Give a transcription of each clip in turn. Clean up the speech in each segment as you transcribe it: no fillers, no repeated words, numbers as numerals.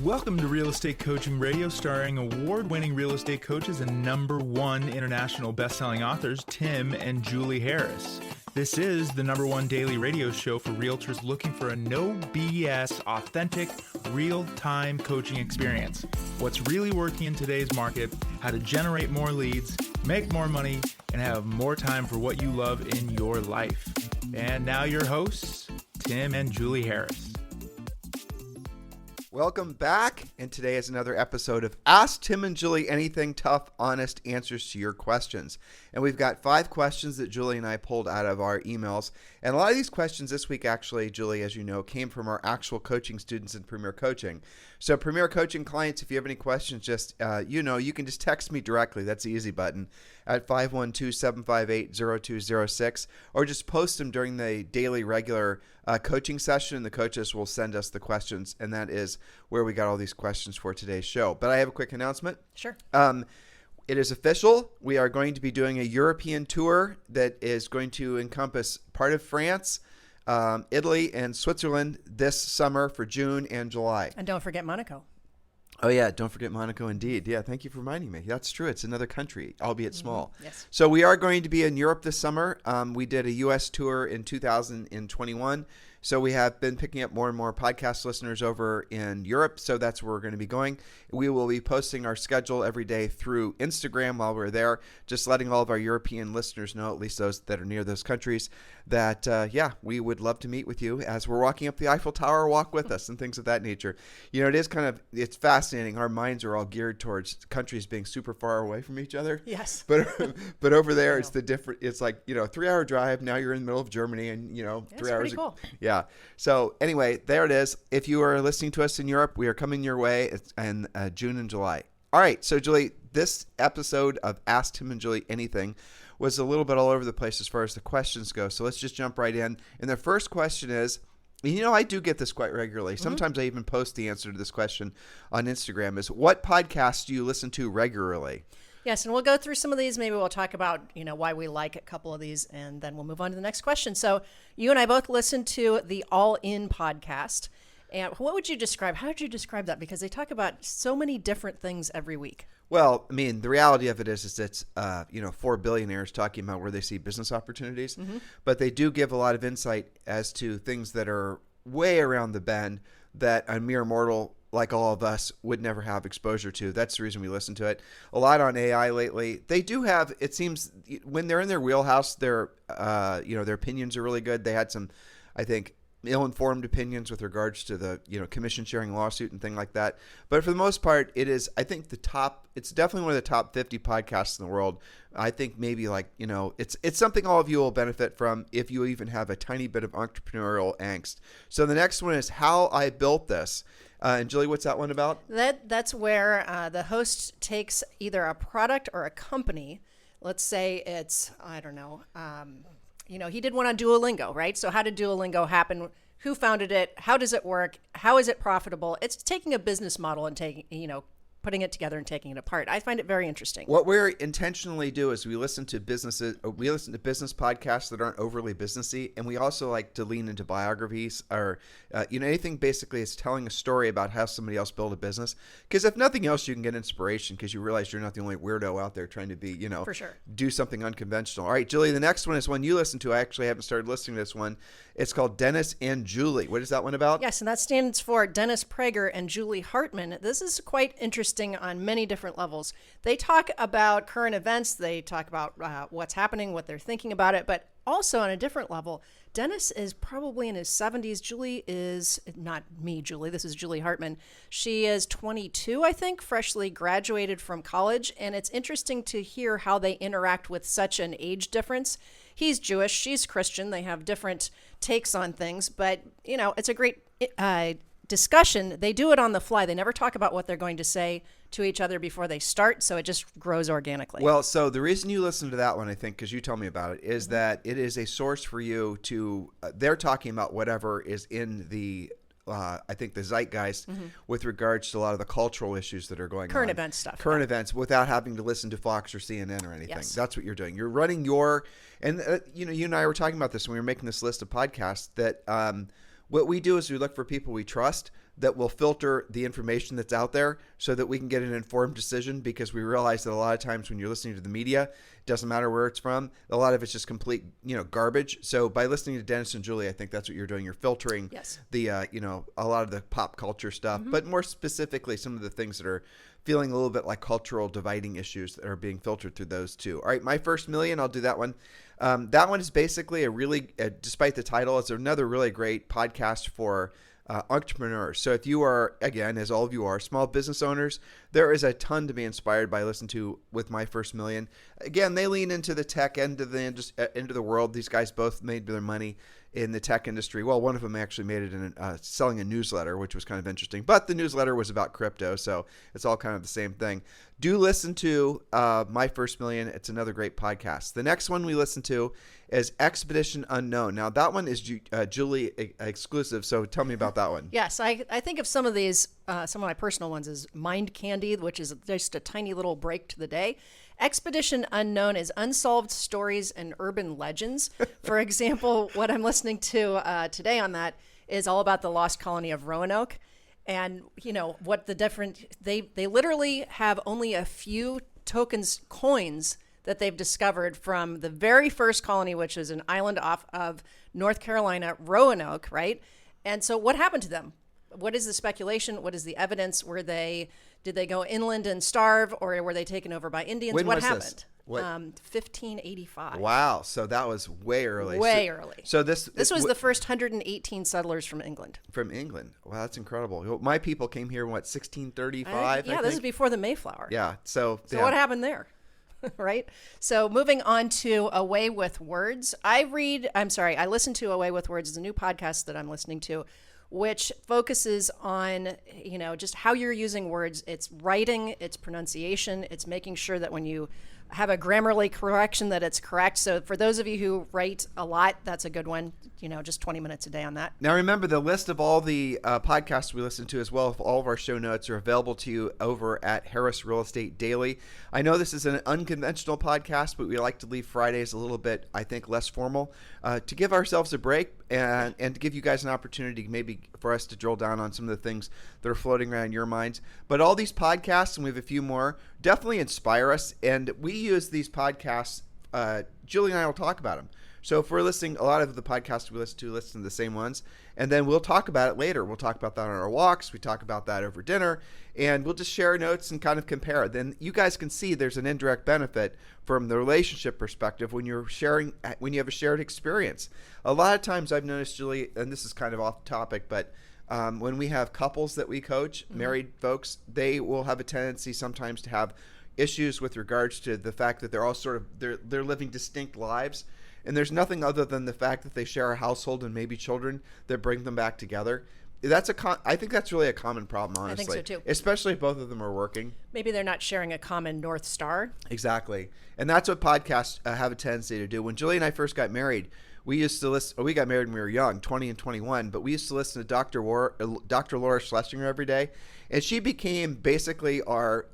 Welcome to Real Estate Coaching Radio, starring award-winning real estate coaches and #1 international best-selling authors, Tim and Julie Harris. This is the #1 daily radio show for realtors looking for a no BS, authentic, real-time coaching experience. What's really working in today's market, how to generate more leads, make more money, and have more time for what you love in your life. And now your hosts, Tim and Julie Harris. Welcome back, and today is another episode of Ask Tim and Julie Anything, tough, honest answers to your questions. And we've got 5 questions that Julie and I pulled out of our emails. And a lot of these questions this week, actually, Julie, as you know, came from our actual coaching students in Premier Coaching. So Premier Coaching clients, if you have any questions, just, you can just text me directly. That's the easy button at 512-758-0206, or just post them during the daily regular coaching session, and the coaches will send us the questions, and that is where we got all these questions for today's show. But I have a quick announcement. Sure. It is official. We are going to be doing a European tour that is going to encompass part of France, Italy, and Switzerland this summer for June and July. And don't forget Monaco. Oh, yeah. Don't forget Monaco, indeed. Yeah, thank you for reminding me. That's true. It's another country, albeit small. Yes. So we are going to be in Europe this summer. We did a U.S. tour in 2021. So we have been picking up more and more podcast listeners over in Europe. So that's where we're going to be going. We will be posting our schedule every day through Instagram while we're there, just letting all of our European listeners know, at least those that are near those countries, that, we would love to meet with you as we're walking up the Eiffel Tower, walk with us and things of that nature. You know, it's fascinating. Our minds are all geared towards countries being super far away from each other. Yes. But over there, it's like, 3-hour drive. Now you're in the middle of Germany and, 3 hours. Pretty cool. Yeah. So anyway, there it is. If you are listening to us in Europe, we are coming your way in June and July. All right. So Julie, this episode of Ask Tim and Julie Anything was a little bit all over the place as far as the questions go. So let's just jump right in. And the first question is, I do get this quite regularly. Sometimes I even post the answer to this question on Instagram, is what podcasts do you listen to regularly? Yes, and we'll go through some of these. Maybe we'll talk about, why we like a couple of these, and then we'll move on to the next question. So you and I both listen to the All In podcast. And how would you describe that? Because they talk about so many different things every week. Well, I mean, the reality of it is it's, 4 billionaires talking about where they see business opportunities. Mm-hmm. But they do give a lot of insight as to things that are way around the bend that a mere mortal like all of us would never have exposure to. That's the reason we listen to it. A lot on AI lately. They do have, it seems, when they're in their wheelhouse, their opinions are really good. They had some, I think, ill-informed opinions with regards to the, commission sharing lawsuit and thing like that. But for the most part, it is, I think, it's definitely one of the top 50 podcasts in the world. I think maybe it's something all of you will benefit from if you even have a tiny bit of entrepreneurial angst. So the next one is How I Built This. And Julie, what's that one about? That's where the host takes either a product or a company. Let's say it's, I don't know, he did one on Duolingo, right? So how did Duolingo happen? Who founded it? How does it work? How is it profitable? It's taking a business model and putting it together and taking it apart. I find it very interesting. What we intentionally do is we listen to business podcasts that aren't overly businessy, and we also like to lean into biographies or anything basically is telling a story about how somebody else built a business. Because if nothing else, you can get inspiration because you realize you're not the only weirdo out there trying to be, for sure, do something unconventional. All right, Julie, the next one is one you listen to. I actually haven't started listening to this one. It's called Dennis and Julie. What is that one about? Yes, and that stands for Dennis Prager and Julie Hartman. This is quite interesting on many different levels. They talk about current events. They talk about what's happening, what they're thinking about it, but also on a different level. Dennis is probably in his 70s. Julie is, not me, Julie, this is Julie Hartman. She is 22, I think, freshly graduated from college, and it's interesting to hear how they interact with such an age difference. He's Jewish, she's Christian. They have different takes on things, but, it's a great discussion. They do it on the fly. They never talk about what they're going to say to each other before they start, so it just grows organically. Well, so the reason you listen to that one, I think, because you tell me about it, is that it is a source for you to, they're talking about whatever is in the, I think, the zeitgeist with regards to a lot of the cultural issues that are going on. Current event stuff. Current events without having to listen to Fox or CNN or anything. Yes. That's what you're doing. You're running your, and you and I were talking about this when we were making this list of podcasts that what we do is we look for people we trust that will filter the information that's out there so that we can get an informed decision, because we realize that a lot of times when you're listening to the media, it doesn't matter where it's from. A lot of it's just complete, garbage. So by listening to Dennis and Julie, I think that's what you're doing. You're filtering the, a lot of the pop culture stuff, but more specifically, some of the things that are feeling a little bit like cultural dividing issues that are being filtered through those two. All right, My First Million, I'll do that one. That one is basically despite the title, it's another really great podcast for entrepreneurs. So if you are, again, as all of you are, small business owners, there is a ton to be inspired by listening to with My First Million. Again, they lean into the tech end of the world. These guys both made their money in the tech industry. Well, one of them actually made it in selling a newsletter, which was kind of interesting. But the newsletter was about crypto, so it's all kind of the same thing. Do listen to My First Million. It's another great podcast. The next one we listen to is Expedition Unknown. Now, that one is Julie exclusive, so tell me about that one. Yes, I think of some of these, some of my personal ones is Mind Candy, which is just a tiny little break to the day. Expedition Unknown is unsolved stories and urban legends. For example, what I'm listening to today on that is all about the lost colony of Roanoke. And, what the different, they literally have only a few coins that they've discovered from the very first colony, which is an island off of North Carolina, Roanoke, right? And so what happened to them? What is the speculation? What is the evidence? Did they go inland and starve, or were they taken over by Indians? When what was happened? This? What? 1585. Wow, so that was way early. Early. So this was the first 118 settlers from England. From England. Wow, that's incredible. My people came here in 1635? This is before the Mayflower. Yeah. So what happened there? Right? So moving on to Away with Words. I listen to Away with Words. It's a new podcast that I'm listening to, which focuses on, just how you're using words. It's writing, it's pronunciation, it's making sure that when you have a grammarly correction that it's correct. So for those of you who write a lot, that's a good one, just 20 minutes a day on that. Now remember, the list of all the podcasts we listen to, as well as all of our show notes, are available to you over at Harris Real Estate Daily. I know this is an unconventional podcast, but we like to leave Fridays a little bit, I think, less formal, to give ourselves a break and to give you guys an opportunity maybe for us to drill down on some of the things that are floating around your minds. But all these podcasts, and we have a few more, definitely inspire us. And we use these podcasts, Julie and I will talk about them. So if we're listening, a lot of the podcasts we listen to the same ones, and then we'll talk about it later. We'll talk about that on our walks. We talk about that over dinner, and we'll just share notes and kind of compare. Then you guys can see there's an indirect benefit from the relationship perspective when you have a shared experience. A lot of times I've noticed, Julie, and this is kind of off topic, but when we have couples that we coach, married folks, they will have a tendency sometimes to have issues with regards to the fact that they're all they're living distinct lives. And there's nothing other than the fact that they share a household and maybe children that bring them back together. I think that's really a common problem, honestly. I think so too. Especially if both of them are working. Maybe they're not sharing a common North Star. Exactly. And that's what podcasts have a tendency to do. When Julie and I first got married, we used to listen. We got married when we were young, 20 and 21, but we used to listen to Dr. Laura Schlesinger every day. And she became basically our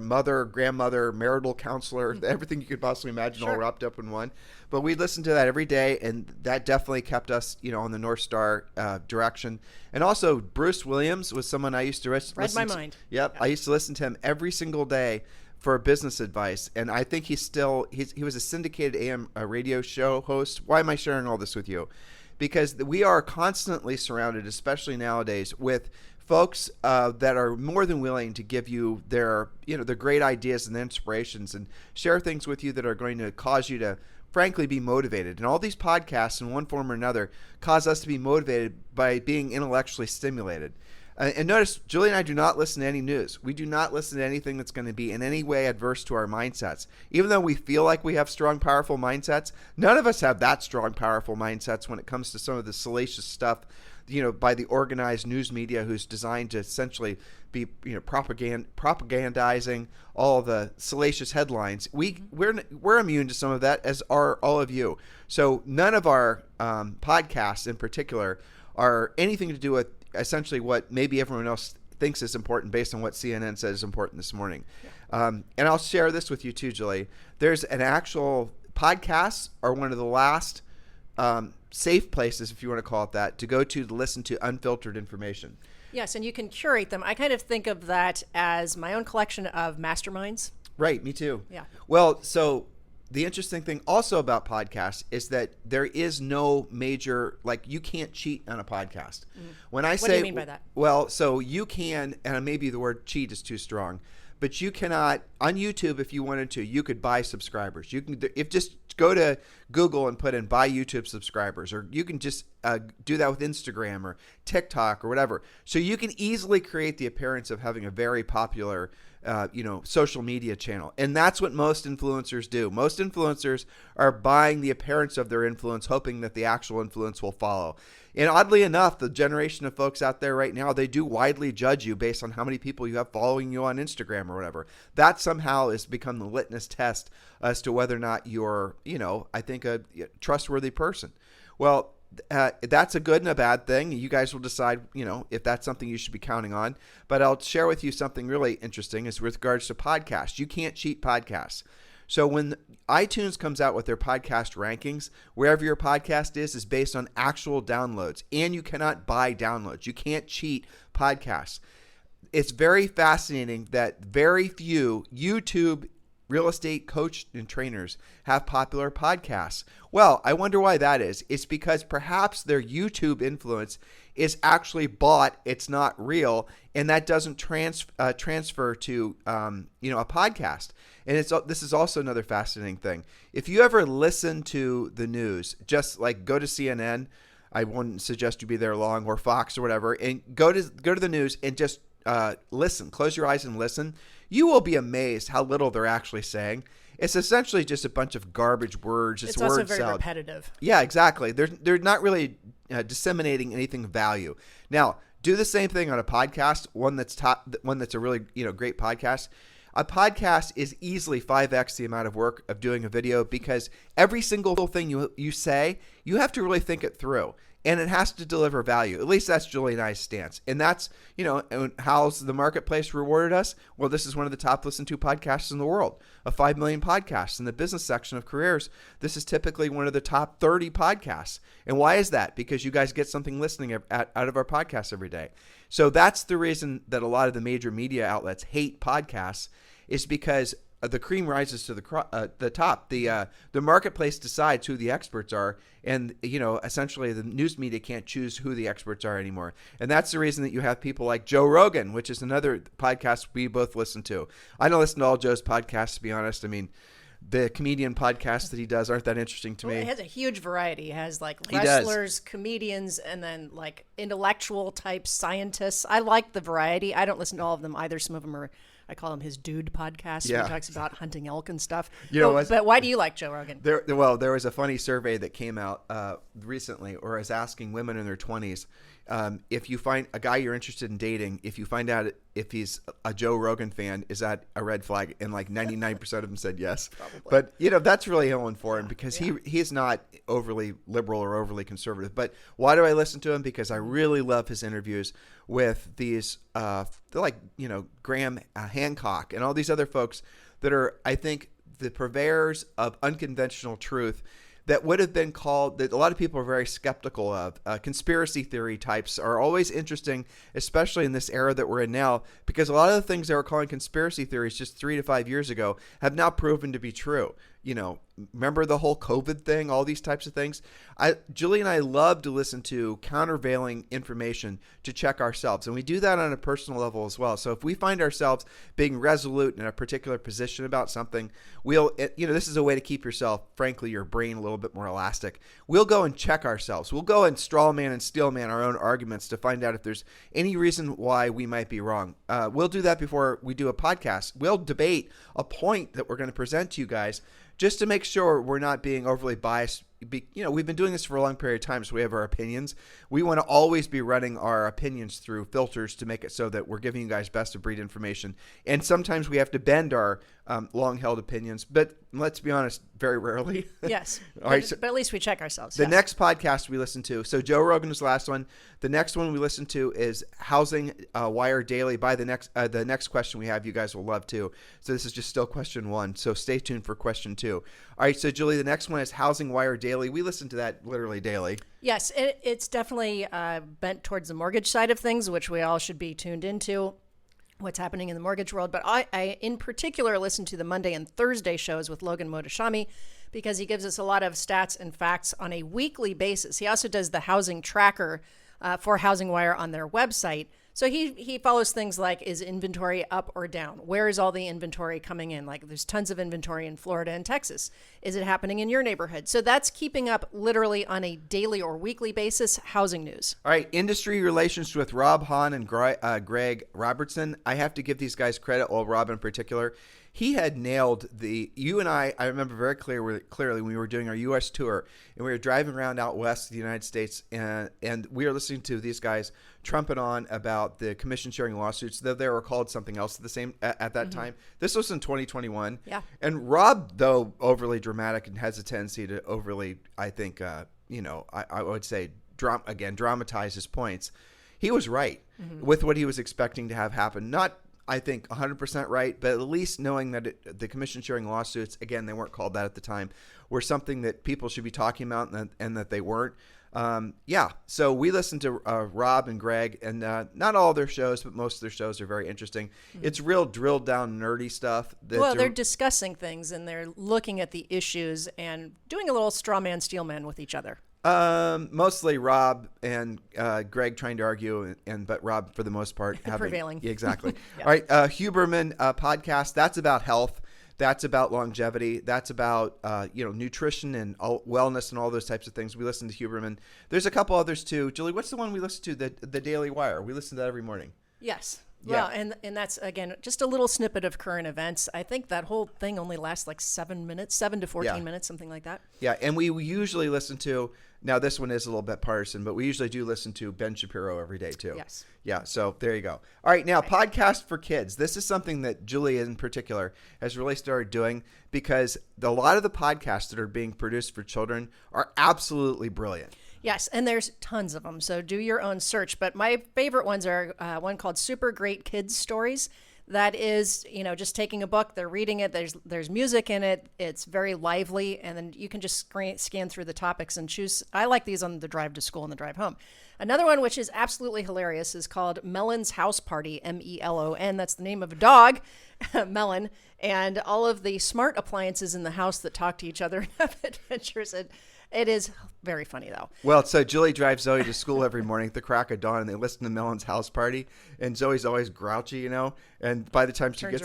mother, grandmother, marital counselor, everything you could possibly imagine, all wrapped up in one. But we listened to that every day, and that definitely kept us, on the North Star direction. And also, Bruce Williams was someone I used to listen to. Read my mind. Yep, yeah. I used to listen to him every single day for business advice, and I think he was a syndicated AM radio show host. Why am I sharing all this with you? Because we are constantly surrounded, especially nowadays, with folks that are more than willing to give you their great ideas and inspirations and share things with you that are going to cause you to frankly be motivated. And all these podcasts in one form or another cause us to be motivated by being intellectually stimulated. And notice, Julie and I do not listen to any news. We do not listen to anything that's going to be in any way adverse to our mindsets. Even though we feel like we have strong, powerful mindsets, none of us have that strong, powerful mindsets when it comes to some of the salacious stuff, by the organized news media who's designed to essentially be, propagandizing all the salacious headlines. We're immune to some of that, as are all of you. So none of our podcasts in particular are anything to do with essentially what maybe everyone else thinks is important based on what CNN says is important this morning. Yeah. And I'll share this with you too, Julie. There's an actual podcasts are one of the last safe places, if you want to call it that, to go to listen to unfiltered information. Yes, and you can curate them. I kind of think of that as my own collection of masterminds. Right, me too. Yeah. Well, so the interesting thing also about podcasts is that there is no major, like, you can't cheat on a podcast. When I say, what do you mean by that? Well, so you can, and maybe the word cheat is too strong, but you cannot on YouTube. If you wanted to, you could buy subscribers. You can, if just go to Google and put in buy YouTube subscribers, or you can just do that with Instagram or TikTok or whatever. So you can easily create the appearance of having a very popular social media channel. And that's what most influencers do. Most influencers are buying the appearance of their influence, hoping that the actual influence will follow. And oddly enough, the generation of folks out there right now, they do widely judge you based on how many people you have following you on Instagram or whatever. That somehow has become the litmus test as to whether or not you're, I think a trustworthy person. Well, that's a good and a bad thing. You guys will decide, if that's something you should be counting on. But I'll share with you something really interesting is with regards to podcasts. You can't cheat podcasts. So when iTunes comes out with their podcast rankings, wherever your podcast is based on actual downloads, and you cannot buy downloads. You can't cheat podcasts. It's very fascinating that very few YouTube real estate coach and trainers have popular podcasts. Well, I wonder why that is. It's because perhaps their YouTube influence is actually bought. It's not real, and that doesn't transfer to a podcast. And this is also another fascinating thing. If you ever listen to the news, just like go to CNN, I wouldn't suggest you be there long, or Fox or whatever, and go to the news and just listen. Close your eyes and listen. You will be amazed how little they're actually saying. It's essentially just a bunch of garbage words. It's also word very salad. repetitive. Yeah, exactly. They're not really disseminating anything of value. Now, do the same thing on a podcast. One that's a really great podcast. A podcast is easily 5x the amount of work of doing a video, because every single thing you say, you have to really think it through. And it has to deliver value. At least that's Julie and I's stance. And that's, and how's the marketplace rewarded us? Well, this is one of the top listened to podcasts in the world, of 5 million podcasts. In the business section of careers, this is typically one of the top 30 podcasts. And why is that? Because you guys get something listening out of our podcasts every day. So that's the reason that a lot of the major media outlets hate podcasts, is because the cream rises to the top. The marketplace decides who the experts are, and essentially the news media can't choose who the experts are anymore. And that's the reason that you have people like Joe Rogan, which is another podcast we both listen to. I don't listen to all Joe's podcasts, to be honest. I mean, the comedian podcasts that he does aren't that interesting to me. It has a huge variety. It has like wrestlers, comedians, and then like intellectual type scientists. I like the variety. I don't listen to all of them either. Some of them are, I call him his dude podcast. Yeah. Where he talks about hunting elk and stuff. But why do you like Joe Rogan? There was a funny survey that came out recently, or is asking women in their 20s, if you find a guy you're interested in dating, if you find out if he's a Joe Rogan fan, is that a red flag? And like 99% of them said yes. Probably. But that's really ill for him, because he's not overly liberal or overly conservative. But why do I listen to him? Because I really love his interviews with these Graham Hancock and all these other folks that are, I think, the purveyors of unconventional truth that would have been called, that a lot of people are very skeptical of. Conspiracy theory types are always interesting, especially in this era that we're in now, because a lot of the things they were calling conspiracy theories just 3 to 5 years ago have now proven to be true. Remember the whole COVID thing, all these types of things? Julie and I love to listen to countervailing information to check ourselves. And we do that on a personal level as well. So if we find ourselves being resolute in a particular position about something, this is a way to keep yourself, frankly, your brain a little bit more elastic. We'll go and check ourselves. We'll go and straw man and steel man our own arguments to find out if there's any reason why we might be wrong. We'll do that before we do a podcast. We'll debate a point that we're going to present to you guys, just to make sure we're not being overly biased. We've been doing this for a long period of time, so we have our opinions. We want to always be running our opinions through filters to make it so that we're giving you guys best of breed information. And sometimes we have to bend our long-held opinions, but let's be honest, very rarely. Yes, All right, but at least we check ourselves. The next podcast we listen to, so Joe Rogan was the last one. The next one we listen to is Housing Wire Daily. By the next question we have, you guys will love too. So this is just still question 1, so stay tuned for question 2. All right, so Julie, the next one is Housing Wire Daily daily. We listen to that literally daily. Yes, it's definitely bent towards the mortgage side of things, which we all should be tuned into. What's happening in the mortgage world. But I in particular, listen to the Monday and Thursday shows with Logan Motoshami because he gives us a lot of stats and facts on a weekly basis. He also does the housing tracker for Housing Wire on their website. So he follows things like, is inventory up or down? Where is all the inventory coming in? Like there's tons of inventory in Florida and Texas. Is it happening in your neighborhood? So that's keeping up literally on a daily or weekly basis housing news. All right, industry relations with Rob Hahn and Greg Robertson. I have to give these guys credit, well, Rob in particular. He had nailed you and I remember very clearly when we were doing our U.S. tour, and we were driving around out west of the United States, and we were listening to these guys trumpet on about the commission sharing lawsuits, though they were called something else at that time. This was in 2021. Yeah. And Rob, though overly dramatic and has a tendency to overly, I think, I would say, dramatize his points. He was right with what he was expecting to have happen. Not, I think, 100% right, but at least knowing that the commission sharing lawsuits, again, they weren't called that at the time, were something that people should be talking about and that they weren't. So we listened to Rob and Greg, and not all their shows, but most of their shows are very interesting. It's real drilled down nerdy stuff. They're discussing things, and they're looking at the issues and doing a little straw man, steel man with each other. Mostly Rob and Greg trying to argue, but Rob, for the most part, prevailing. Yeah, exactly. Yeah. All right, Huberman podcast. That's about health. That's about longevity. That's about nutrition and wellness and all those types of things. We listen to Huberman. There's a couple others too. Julie, what's the one we listen to? The Daily Wire. We listen to that every morning. Yes. Yeah. Well, and that's, again, just a little snippet of current events. I think that whole thing only lasts like 7 to 14 minutes, something like that. Yeah, and we usually listen to, now this one is a little bit partisan, but we usually do listen to Ben Shapiro every day too. Yes. Yeah, so there you go. All right, now podcast for kids. This is something that Julie in particular has really started doing because a lot of the podcasts that are being produced for children are absolutely brilliant. Yes, and there's tons of them, so do your own search. But my favorite ones are one called Super Great Kids Stories. That is, just taking a book, they're reading it, there's music in it, it's very lively, and then you can just scan through the topics and choose. I like these on the drive to school and the drive home. Another one, which is absolutely hilarious, is called Melon's House Party, Melon. That's the name of a dog, Melon, and all of the smart appliances in the house that talk to each other and have adventures. It is very funny, though. Well, so Julie drives Zoe to school every morning at the crack of dawn, and they listen to Melon's House Party. And Zoe's always grouchy, And by the time it turns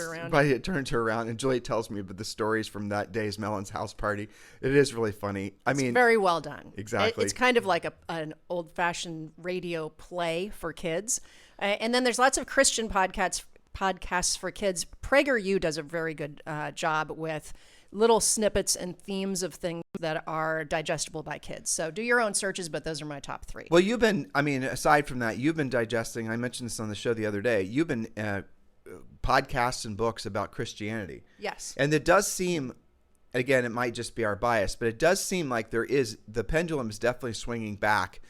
her around, and Julie tells me about the stories from that day's Melon's House Party. It is really funny. It's very well done. Exactly. It's kind of like an old-fashioned radio play for kids. And then there's lots of Christian podcasts for kids. PragerU does a very good job with little snippets and themes of things that are digestible by kids. So do your own searches, but those are my top 3. Well, aside from that, you've been digesting, I mentioned this on the show the other day, you've been podcasts and books about Christianity. Yes. And it does seem, again, it might just be our bias, but it does seem like the pendulum is definitely swinging back,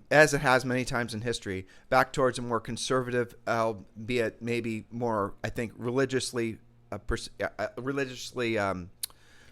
as it has many times in history, back towards a more conservative, albeit maybe more, I think, religiously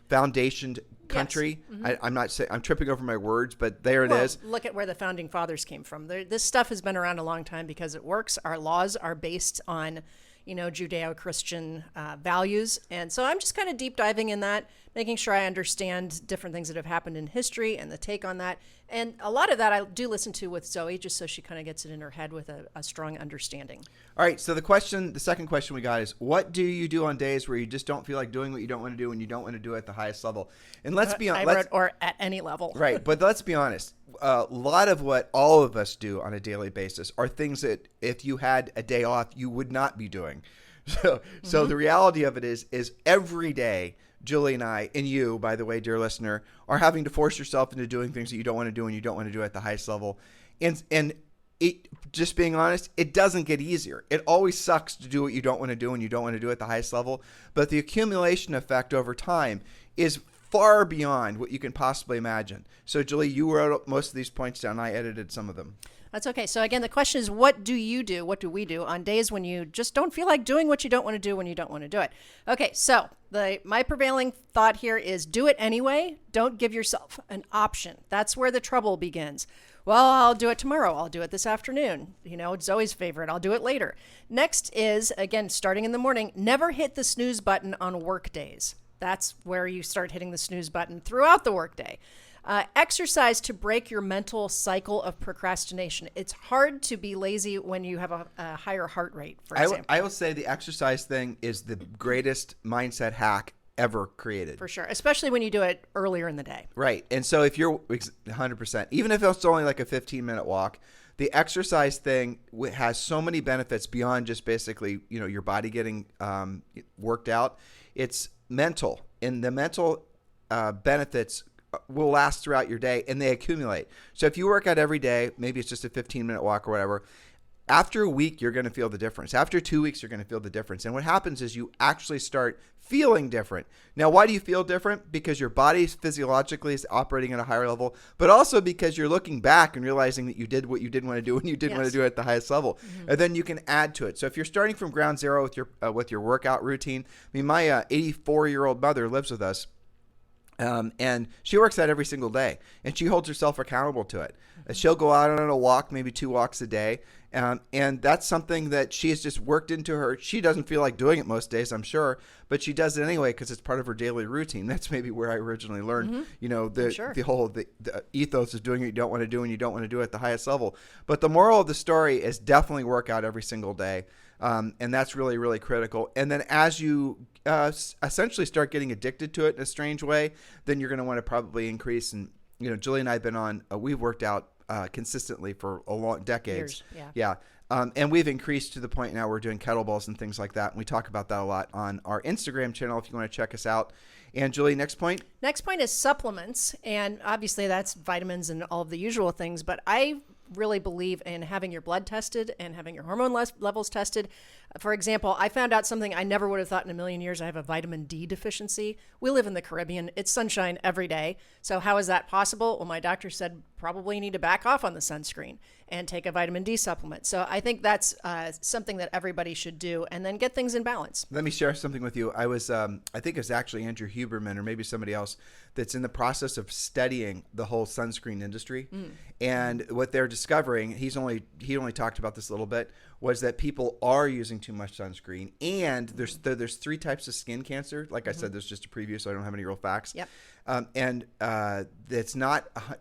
foundationed country. Yes. I'm not saying, I'm tripping over my words, but there it is. Look at where the founding fathers came from. This stuff has been around a long time because it works. Our laws are based on, Judeo-Christian values. And so I'm just kind of deep diving in that, making sure I understand different things that have happened in history and the take on that. And a lot of that I do listen to with Zoe, just so she kind of gets it in her head with a strong understanding. All right. So the second question we got is, what do you do on days where you just don't feel like doing what you don't want to do and you don't want to do it at the highest level? And let's be honest. Or at any level. Right. But let's be honest. A lot of what all of us do on a daily basis are things that if you had a day off, you would not be doing. So the reality of it is every day, Julie and I, and you, by the way, dear listener, are having to force yourself into doing things that you don't want to do and you don't want to do at the highest level. And it, just being honest, it doesn't get easier. It always sucks to do what you don't want to do and you don't want to do at the highest level. But the accumulation effect over time is far beyond what you can possibly imagine. So, Julie, you wrote most of these points down. I edited some of them. That's okay. So again, the question is, what do you do? What do we do on days when you just don't feel like doing what you don't want to do when you don't want to do it? Okay, so my prevailing thought here is do it anyway. Don't give yourself an option. That's where the trouble begins. Well, I'll do it tomorrow. I'll do it this afternoon. It's Zoe's favorite. I'll do it later. Next is, again, starting in the morning, never hit the snooze button on work days. That's where you start hitting the snooze button throughout the workday. Exercise to break your mental cycle of procrastination. It's hard to be lazy when you have a higher heart rate, for example. I will say the exercise thing is the greatest mindset hack ever created. For sure, especially when you do it earlier in the day. Right. And so if you're 100%, even if it's only like a 15-minute walk, the exercise thing has so many benefits beyond just basically, your body getting worked out. It's mental, and the mental benefits will last throughout your day, and they accumulate. So if you work out every day, maybe it's just a 15-minute walk or whatever, after a week, you're going to feel the difference. After 2 weeks, you're going to feel the difference. And what happens is you actually start feeling different. Now, why do you feel different? Because your body physiologically is operating at a higher level, but also because you're looking back and realizing that you did what you didn't want to do and you didn't want to do it at the highest level. Mm-hmm. And then you can add to it. So if you're starting from ground zero with your workout routine, I mean, my 84-year-old mother lives with us. And she works out every single day, and she holds herself accountable to it. She'll go out on a walk, maybe 2 walks a day. And that's something that she has just worked into her. She doesn't feel like doing it most days, I'm sure, but she does it anyway because it's part of her daily routine. That's maybe where I originally learned, the whole the ethos of doing what you don't want to do and you don't want to do it at the highest level. But the moral of the story is definitely work out every single day. And that's really, really critical. And then as you essentially start getting addicted to it in a strange way, then you're going to want to probably increase. And, Julie and I have been on, we've worked out consistently for a long decades. Years, yeah. And we've increased to the point now we're doing kettlebells and things like that. And we talk about that a lot on our Instagram channel if you want to check us out. And Julie, next point? Next point is supplements. And obviously that's vitamins and all of the usual things. But I really believe in having your blood tested and having your hormone levels tested. For example, I found out something I never would have thought in a million years. I have a vitamin D deficiency. We live in the Caribbean. It's sunshine every day. So how is that possible? Well, my doctor said probably need to back off on the sunscreen and take a vitamin D supplement. So I think that's something that everybody should do, and then get things in balance. Let me share something with you. I was, I think it's actually Andrew Huberman or maybe somebody else that's in the process of studying the whole sunscreen industry. And what they're discovering, he only talked about this a little bit, was that people are using too much sunscreen. And there's 3 types of skin cancer. Like I said, there's just a preview, so I don't have any real facts. Yep.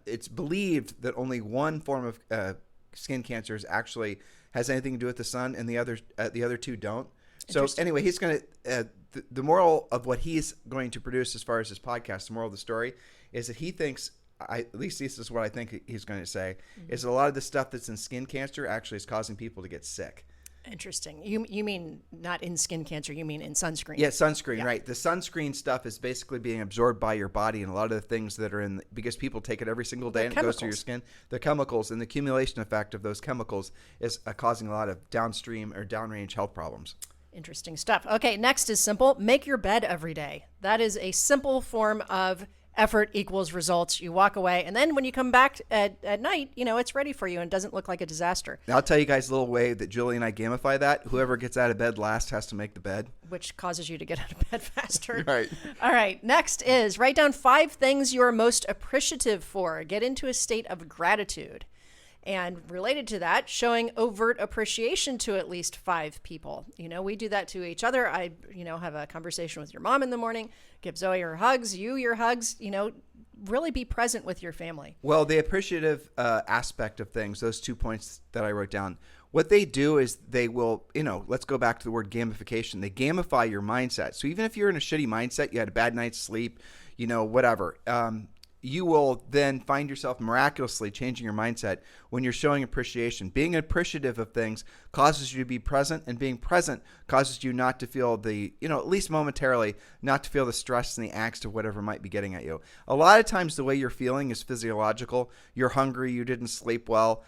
It's believed that only one form of skin cancer actually has anything to do with the sun, and the other 2 don't. So anyway, he's going to the moral of what he's going to produce as far as his podcast, the moral of the story, is that he thinks, at least this is what I think he's going to say, is a lot of the stuff that's in skin cancer actually is causing people to get sick. Interesting. You mean not in skin cancer, you mean in sunscreen. Yeah, sunscreen, right. The sunscreen stuff is basically being absorbed by your body, and a lot of the things that are in, because people take it every single day and it goes through your skin, the chemicals and the accumulation effect of those chemicals is causing a lot of downstream or downrange health problems. Interesting stuff. Okay, next is simple. Make your bed every day. That is a simple form of effort equals results. You walk away, and then when you come back at night, it's ready for you and doesn't look like a disaster. Now, I'll tell you guys a little way that Julie and I gamify that. Whoever gets out of bed last has to make the bed. Which causes you to get out of bed faster. Right. All right. Next is write down 5 things you are most appreciative for. Get into a state of gratitude. And related to that, showing overt appreciation to at least 5 people. We do that to each other. I, have a conversation with your mom in the morning, give Zoe her hugs, you your hugs, really be present with your family. Well, the appreciative aspect of things, those 2 points that I wrote down, what they do is they will, let's go back to the word gamification. They gamify your mindset. So even if you're in a shitty mindset, you had a bad night's sleep, whatever, you will then find yourself miraculously changing your mindset when you're showing appreciation. Being appreciative of things causes you to be present, and being present causes you not to feel at least momentarily, not to feel the stress and the angst of whatever might be getting at you. A lot of times the way you're feeling is physiological. You're hungry, you didn't sleep well.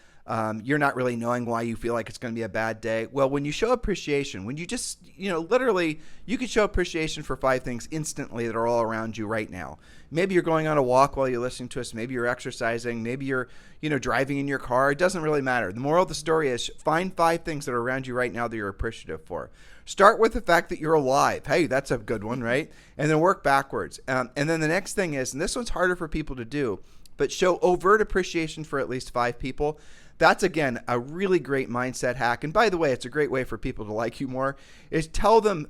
You're not really knowing why you feel like it's going to be a bad day. Well, when you show appreciation, when you just, literally, you can show appreciation for 5 things instantly that are all around you right now. Maybe you're going on a walk while you're listening to us. Maybe you're exercising. Maybe you're, driving in your car. It doesn't really matter. The moral of the story is find 5 things that are around you right now that you're appreciative for. Start with the fact that you're alive. Hey, that's a good one, right? And then work backwards. And then the next thing is, and this one's harder for people to do, but show overt appreciation for at least 5 people. That's, again, a really great mindset hack. And by the way, it's a great way for people to like you more, is tell them,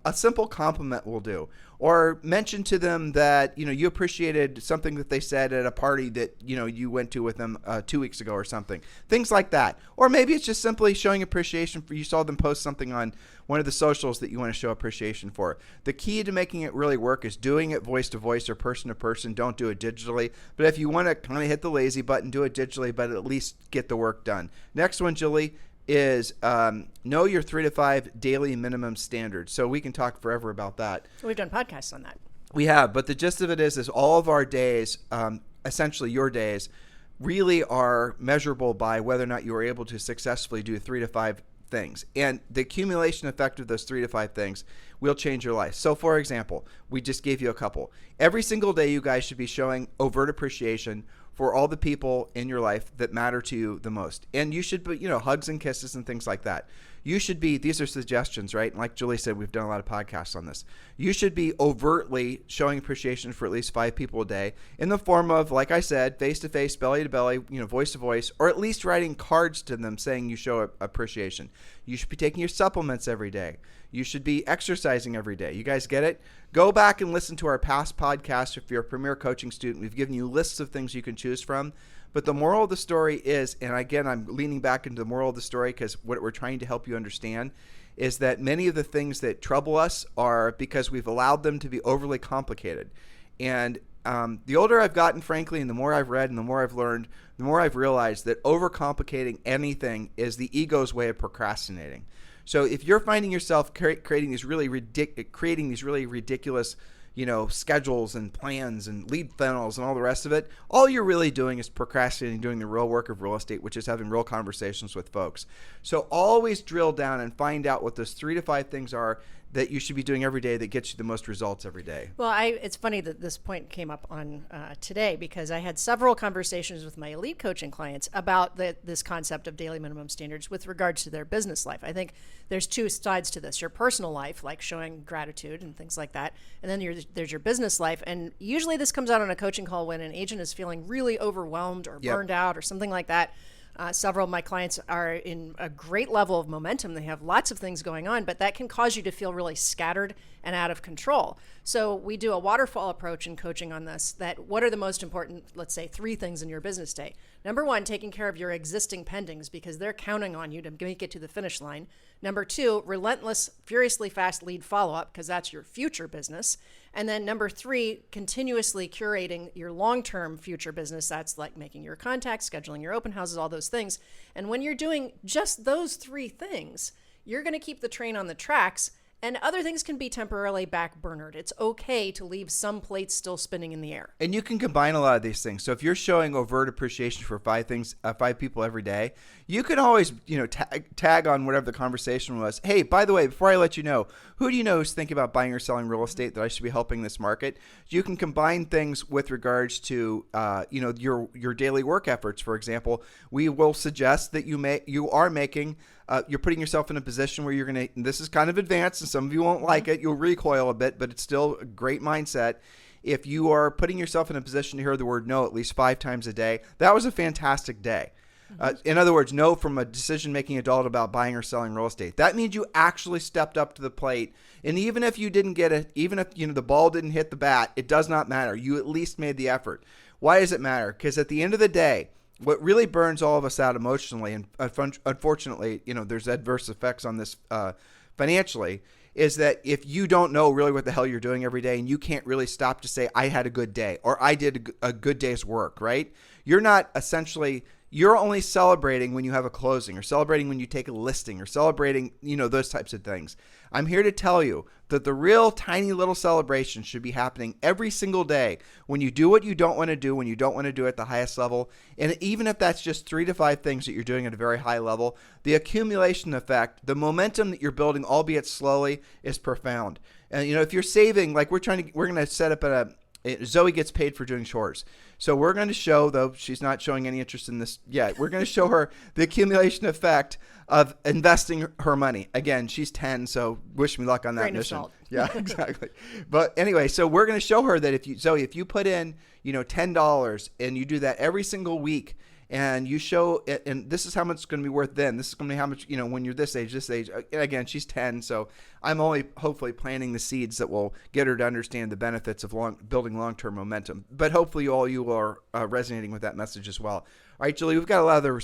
a simple compliment will do. Or mention to them that, you appreciated something that they said at a party that, you went to with them 2 weeks ago or something. Things like that. Or maybe it's just simply showing appreciation for, you saw them post something on one of the socials that you want to show appreciation for. The key to making it really work is doing it voice to voice or person to person. Don't do it digitally. But if you want to kind of hit the lazy button, do it digitally, but at least get the work done. Next one, Julie, is know your 3 to 5 daily minimum standards. So we can talk forever about that. We've done podcasts on that. We have, but the gist of it is all of our days, essentially your days, really are measurable by whether or not you are able to successfully do 3 to 5 things. And the accumulation effect of those 3 to 5 things will change your life. So for example, we just gave you a couple. Every single day you guys should be showing overt appreciation for all the people in your life that matter to you the most. And you should be, hugs and kisses and things like that. You should be, these are suggestions, right? And like Julie said, we've done a lot of podcasts on this. You should be overtly showing appreciation for at least 5 people a day in the form of, like I said, face-to-face, belly-to-belly, voice-to-voice, or at least writing cards to them saying you show appreciation. You should be taking your supplements every day. You should be exercising every day. You guys get it? Go back and listen to our past podcasts. If you're a Premier Coaching student, we've given you lists of things you can choose from. But the moral of the story is, and again, I'm leaning back into the moral of the story because what we're trying to help you understand is that many of the things that trouble us are because we've allowed them to be overly complicated. And the older I've gotten, frankly, and the more I've read and the more I've learned, the more I've realized that overcomplicating anything is the ego's way of procrastinating. So if you're finding yourself creating these really ridiculous, schedules and plans and lead funnels and all the rest of it, all you're really doing is procrastinating, doing the real work of real estate, which is having real conversations with folks. So always drill down and find out what those 3 to 5 things are that you should be doing every day that gets you the most results every day. Well, it's funny that this point came up on today because I had several conversations with my elite coaching clients about this concept of daily minimum standards with regards to their business life. I think there's 2 sides to this. Your personal life, like showing gratitude and things like that, and then there's your business life. And usually this comes out on a coaching call when an agent is feeling really overwhelmed or burned out or something like that. Several of my clients are in a great level of momentum. They have lots of things going on, but that can cause you to feel really scattered and out of control. So we do a waterfall approach in coaching on this, that what are the most important, let's say, 3 things in your business day. Number 1, taking care of your existing pendings because they're counting on you to make it to the finish line. Number 2, relentless, furiously fast lead follow-up because that's your future business. And then number 3, continuously curating your long-term future business. That's like making your contacts, scheduling your open houses, all those things. And when you're doing just those 3 things, you're going to keep the train on the tracks, and other things can be temporarily backburnered. It's okay to leave some plates still spinning in the air. And you can combine a lot of these things. So if you're showing overt appreciation for 5 people every day, you can always, tag on whatever the conversation was. Hey, by the way, before I let you know, who do you know is thinking about buying or selling real estate that I should be helping this market? You can combine things with regards to, your daily work efforts. For example, we will suggest that you're putting yourself in a position where you're going to, this is kind of advanced and some of you won't like it. You'll recoil a bit, but it's still a great mindset. If you are putting yourself in a position to hear the word no at least 5 times a day, that was a fantastic day. In other words, no from a decision-making adult about buying or selling real estate. That means you actually stepped up to the plate. And even if you didn't get it, even if the ball didn't hit the bat, it does not matter. You at least made the effort. Why does it matter? Because at the end of the day, what really burns all of us out emotionally, and unfortunately, there's adverse effects on this financially, is that if you don't know really what the hell you're doing every day and you can't really stop to say, I had a good day or I did a good day's work, right? You're not essentially, you're only celebrating when you have a closing, or celebrating when you take a listing, or celebrating, those types of things. I'm here to tell you that the real tiny little celebration should be happening every single day when you do what you don't want to do, when you don't want to do it at the highest level. And even if that's just 3 to 5 things that you're doing at a very high level, the accumulation effect, the momentum that you're building, albeit slowly, is profound. And, if you're saving, like we're going to set up Zoe gets paid for doing chores. So we're going to show, though she's not showing any interest in this yet, we're going to show her the accumulation effect of investing her money. Again, she's 10, so wish me luck on that Grain of mission. salt. Yeah, exactly. But anyway, so we're going to show her that if you put in, $10 and you do that every single week, and you show it, and this is how much it's going to be worth then. This is going to be how much, when you're this age. Again, she's 10, so I'm only hopefully planting the seeds that will get her to understand the benefits of building long-term momentum. But hopefully all you are resonating with that message as well. All right, Julie, we've got a lot of other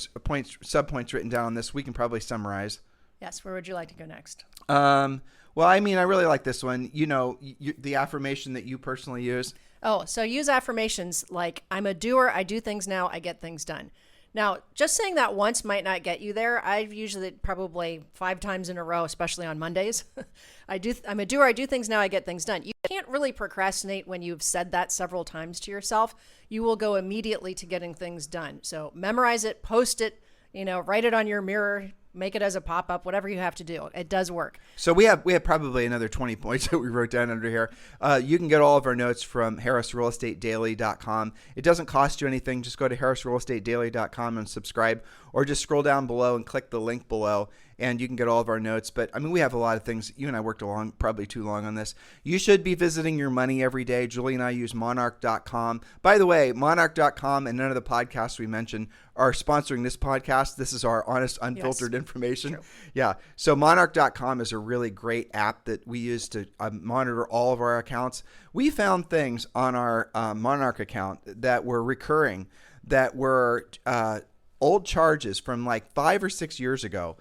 sub-points written down on this. We can probably summarize. Yes, where would you like to go next? Well, I really like this one. The affirmation that you personally use. Oh, so use affirmations like, I'm a doer, I do things now, I get things done. Now, just saying that once might not get you there. I've usually probably 5 times in a row, especially on Mondays. I'm a doer, I do things now, I get things done. You can't really procrastinate when you've said that several times to yourself. You will go immediately to getting things done. So memorize it, post it, write it on your mirror, make it as a pop-up, whatever you have to do. It does work. So we have probably another 20 points that we wrote down under here. You can get all of our notes from harrisrealestatedaily.com. It doesn't cost you anything. Just go to harrisrealestatedaily.com and subscribe, or just scroll down below and click the link below, and you can get all of our notes. But we have a lot of things. You and I worked probably too long on this. You should be visiting your money every day. Julie and I use monarch.com. By the way, monarch.com and none of the podcasts we mentioned are sponsoring this podcast. This is our honest, unfiltered information. True. Yeah. So monarch.com is a really great app that we use to monitor all of our accounts. We found things on our Monarch account that were recurring, that were old charges from like 5 or 6 years ago,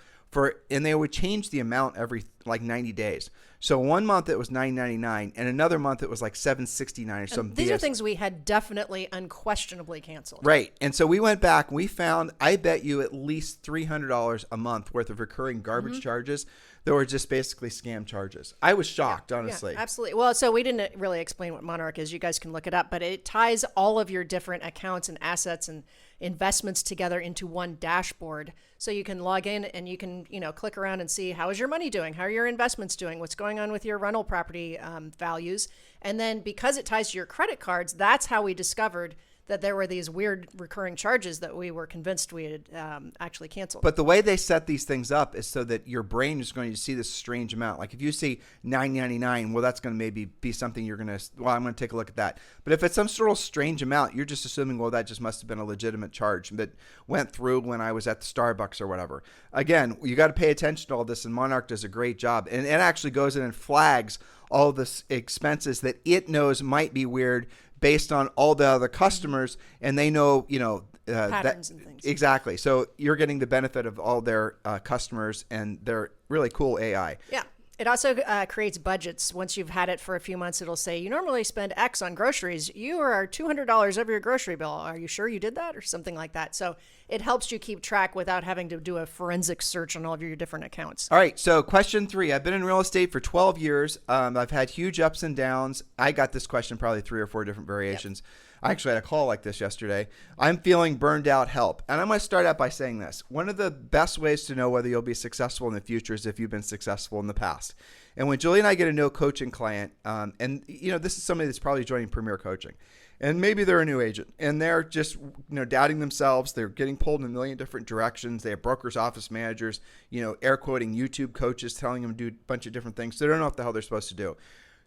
and they would change the amount every 90 days. So one month it was $9.99, and another month it was like $7.69 or something. These are things we had definitely, unquestionably canceled. Right. And so we went back and we found, I bet you, at least $300 a month worth of recurring garbage charges that were just basically scam charges. I was shocked, honestly. Yeah, absolutely. Well, so we didn't really explain what Monarch is. You guys can look it up, but it ties all of your different accounts and assets and investments together into one dashboard. So you can log in and you can, click around and see, how is your money doing? How are your investments doing? What's going on with your rental property values? And then because it ties to your credit cards, that's how we discovered that there were these weird recurring charges that we were convinced we had actually canceled. But the way they set these things up is so that your brain is going to see this strange amount. Like if you see $9.99, well, that's going to maybe be something you're going to, I'm going to take a look at that. But if it's some sort of strange amount, you're just assuming, well, that just must have been a legitimate charge that went through when I was at the Starbucks or whatever. Again, you got to pay attention to all this, and Monarch does a great job. And it actually goes in and flags all the expenses that it knows might be weird based on all the other customers, and they know, patterns and things. Exactly. So you're getting the benefit of all their customers and their really cool AI. Yeah. It also creates budgets. Once you've had it for a few months, it'll say, you normally spend X on groceries. You are $200 over your grocery bill. Are you sure you did that? Or something like that. So it helps you keep track without having to do a forensic search on all of your different accounts. All right. So question 3, I've been in real estate for 12 years. I've had huge ups and downs. I got this question probably 3 or 4 different variations. Yep. I actually had a call like this yesterday. I'm feeling burned out, help. And I'm going to start out by saying this. One of the best ways to know whether you'll be successful in the future is if you've been successful in the past. And when Julie and I get a new coaching client, and this is somebody that's probably joining Premier Coaching, and maybe they're a new agent and they're just doubting themselves. They're getting pulled in a million different directions. They have brokers, office managers, air quoting YouTube coaches telling them to do a bunch of different things. So they don't know what the hell they're supposed to do.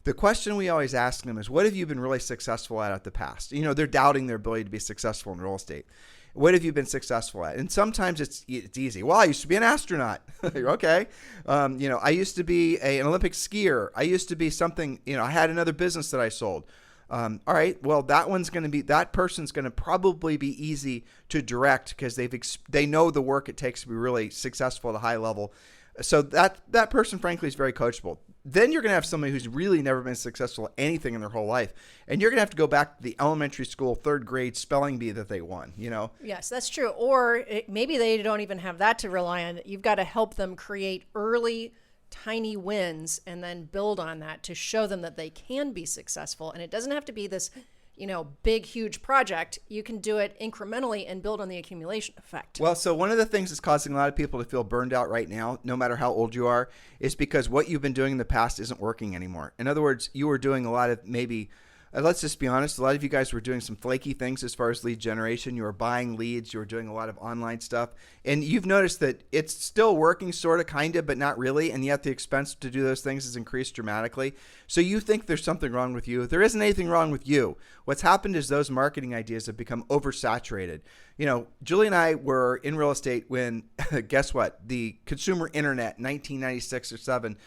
The question we always ask them is, what have you been really successful at the past? They're doubting their ability to be successful in real estate. What have you been successful at? And sometimes it's easy. Well, I used to be an astronaut. Okay. I used to be an Olympic skier. I used to be something, I had another business that I sold. All right. Well, that person's going to probably be easy to direct because they know the work it takes to be really successful at a high level. So that person, frankly, is very coachable. Then you're going to have somebody who's really never been successful at anything in their whole life. And you're going to have to go back to the elementary school, 3rd grade spelling bee that they won, Yes, that's true. Or maybe they don't even have that to rely on. You've got to help them create early, tiny wins and then build on that to show them that they can be successful. And it doesn't have to be this, big, huge project. You can do it incrementally and build on the accumulation effect. Well, so one of the things that's causing a lot of people to feel burned out right now, no matter how old you are, is because what you've been doing in the past isn't working anymore. In other words, you were doing a lot of let's just be honest, a lot of you guys were doing some flaky things as far as lead generation. You were buying leads. You were doing a lot of online stuff. And you've noticed that it's still working sort of, kind of, but not really. And yet the expense to do those things has increased dramatically. So you think there's something wrong with you. There isn't anything wrong with you. What's happened is those marketing ideas have become oversaturated. Julie and I were in real estate when, guess what? The consumer internet, 1996 or 7,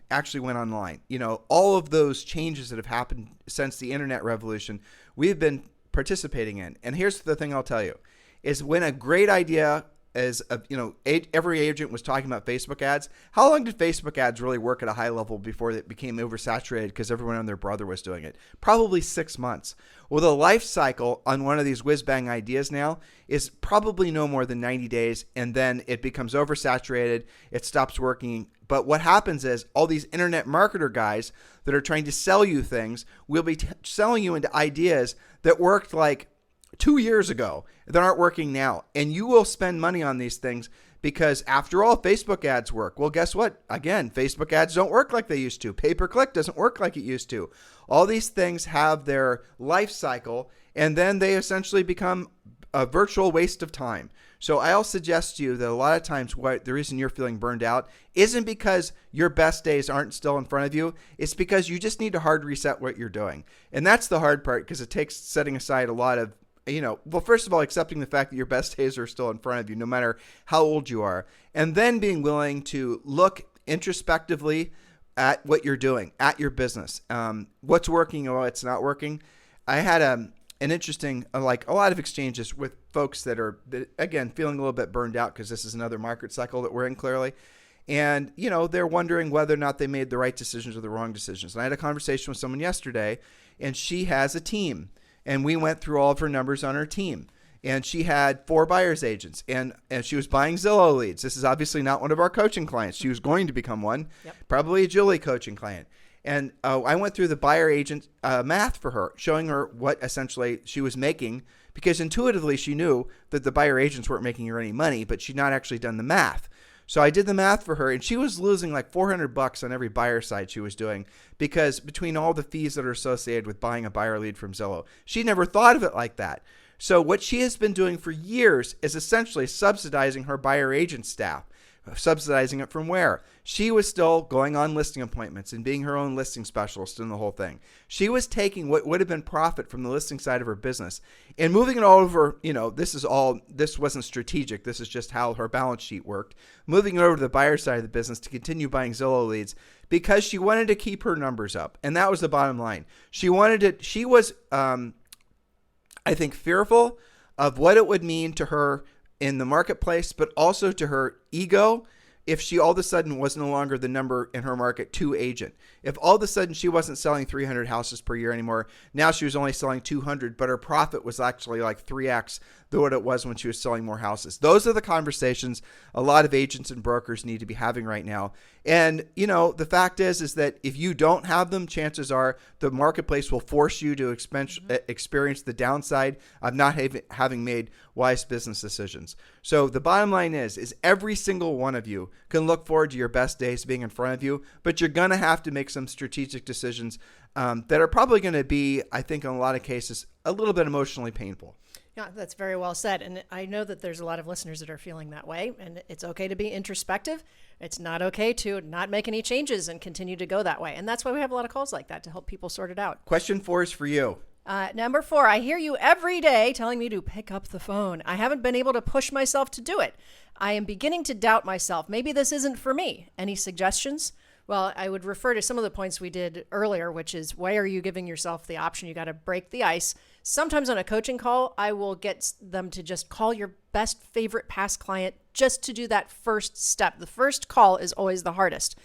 actually went online. All of those changes that have happened since the internet revolution, we've been participating in. And here's the thing I'll tell you, is when a great idea is, every agent was talking about Facebook ads. How long did Facebook ads really work at a high level before it became oversaturated because everyone and their brother was doing it? Probably 6 months. Well, the life cycle on one of these whiz-bang ideas now is probably no more than 90 days, and then it becomes oversaturated. It stops working. But what happens is all these internet marketer guys that are trying to sell you things will be selling you into ideas that worked like 2 years ago that aren't working now. And you will spend money on these things because, after all, Facebook ads work. Well, guess what? Again, Facebook ads don't work like they used to. Pay-per-click doesn't work like it used to. All these things have their life cycle, and then they essentially become a virtual waste of time. So I'll suggest to you that a lot of times the reason you're feeling burned out isn't because your best days aren't still in front of you. It's because you just need to hard reset what you're doing. And that's the hard part, because it takes setting aside a lot of, first of all, accepting the fact that your best days are still in front of you, no matter how old you are. And then being willing to look introspectively at what you're doing, at your business, what's working or what's not working. I had an interesting, a lot of exchanges with folks that are, again, feeling a little bit burned out because this is another market cycle that we're in, clearly. And, they're wondering whether or not they made the right decisions or the wrong decisions. And I had a conversation with someone yesterday, and she has a team. And we went through all of her numbers on her team. And she had 4 buyer's agents, and she was buying Zillow leads. This is obviously not one of our coaching clients. She was going to become one, probably a Julie coaching client. And I went through the buyer agent math for her, showing her what essentially she was making, because intuitively she knew that the buyer agents weren't making her any money, but she'd not actually done the math. So I did the math for her, and she was losing like $400 on every buyer side she was doing, because between all the fees that are associated with buying a buyer lead from Zillow, she never thought of it like that. So what she has been doing for years is essentially subsidizing her buyer agent staff. Subsidizing it from where? She was still going on listing appointments and being her own listing specialist in the whole thing. She was taking what would have been profit from the listing side of her business and moving it all over. This wasn't strategic. This is just how her balance sheet worked. Moving it over to the buyer side of the business to continue buying Zillow leads because she wanted to keep her numbers up. And that was the bottom line. She was, I think, fearful of what it would mean to her in the marketplace, but also to her ego if she all of a sudden was no longer the number in her market 2 agent. If all of a sudden she wasn't selling 300 houses per year anymore, now she was only selling 200, but her profit was actually like 3x than what it was when she was selling more houses. Those are the conversations a lot of agents and brokers need to be having right now. And, the fact is that if you don't have them, chances are the marketplace will force you to experience the downside of not having made wise business decisions. So the bottom line is every single one of you can look forward to your best days being in front of you, but you're going to have to make some strategic decisions that are probably going to be, I think in a lot of cases, a little bit emotionally painful. Yeah, that's very well said. And I know that there's a lot of listeners that are feeling that way, and it's okay to be introspective. It's not okay to not make any changes and continue to go that way. And that's why we have a lot of calls like that, to help people sort it out. Question 4 is for you. Number 4, I hear you every day telling me to pick up the phone. I haven't been able to push myself to do it. I am beginning to doubt myself. Maybe this isn't for me. Any suggestions? Well, I would refer to some of the points we did earlier, which is, why are you giving yourself the option? You got to break the ice. Sometimes on a coaching call, I will get them to just call your best favorite past client just to do that first step. The first call is always the hardest.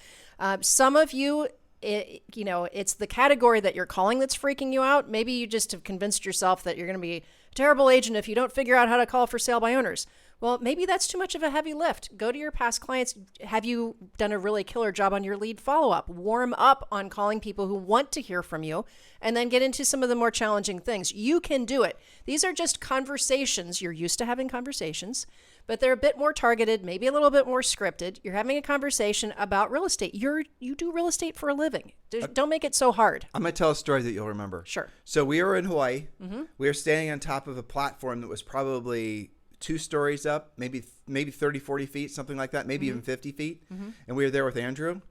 Some of you, it's the category that you're calling that's freaking you out. Maybe you just have convinced yourself that you're going to be a terrible agent if you don't figure out how to call for sale by owners. Well, maybe that's too much of a heavy lift. Go to your past clients. Have you done a really killer job on your lead follow-up? Warm up on calling people who want to hear from you, and then get into some of the more challenging things. You can do it. These are just conversations. You're used to having conversations, but they're a bit more targeted, maybe a little bit more scripted. You're having a conversation about real estate. You do real estate for a living. Don't make it so hard. I'm going to tell a story that you'll remember. Sure. So we were in Hawaii. Mm-hmm. We were standing on top of a platform that was probably 2 stories up, maybe 30, 40 feet, something like that, maybe even 50 feet. Mm-hmm. And we were there with Andrew.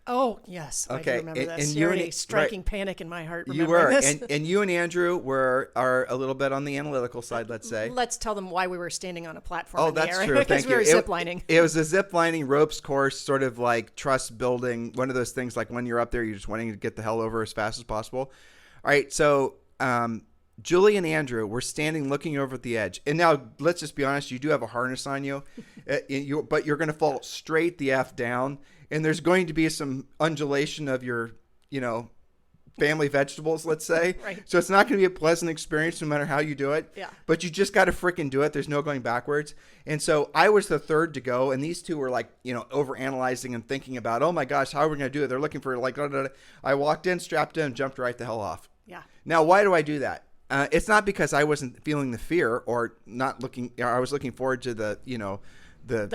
Oh, yes. Okay. I do remember this. And You're already striking panic in my heart. You were. This. And you and Andrew are a little bit on the analytical side, let's say. Let's tell them why we were standing on a platform. Oh, in that's the air. true. Because we were ziplining. It was a ziplining ropes course, sort of like trust building. One of those things like when you're up there, you're just wanting to get the hell over as fast as possible. All right. So, Julie and Andrew were standing looking over at the edge. And now, let's just be honest, you do have a harness on you, but you're going to fall straight the F down. And there's going to be some undulation of your, family vegetables, let's say. Right. So it's not going to be a pleasant experience no matter how you do it. Yeah. But you just got to freaking do it. There's no going backwards. And so I was the third to go. And these two were like, overanalyzing and thinking about, oh my gosh, how are we going to do it? They're looking for like, I walked in, strapped in, jumped right the hell off. Yeah. Now, why do I do that? It's not because I wasn't feeling the fear or not looking. I was looking forward to the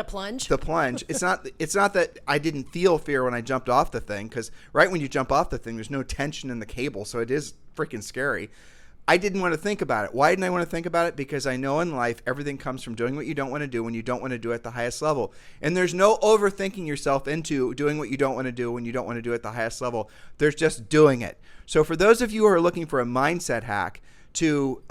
plunge. The plunge. It's not that I didn't feel fear when I jumped off the thing, because right when you jump off the thing, there's no tension in the cable, so it is freaking scary. I didn't want to think about it. Why didn't I want to think about it? Because I know in life everything comes from doing what you don't want to do when you don't want to do it at the highest level. And there's no overthinking yourself into doing what you don't want to do when you don't want to do it at the highest level. There's just doing it. So for those of you who are looking for a mindset hack to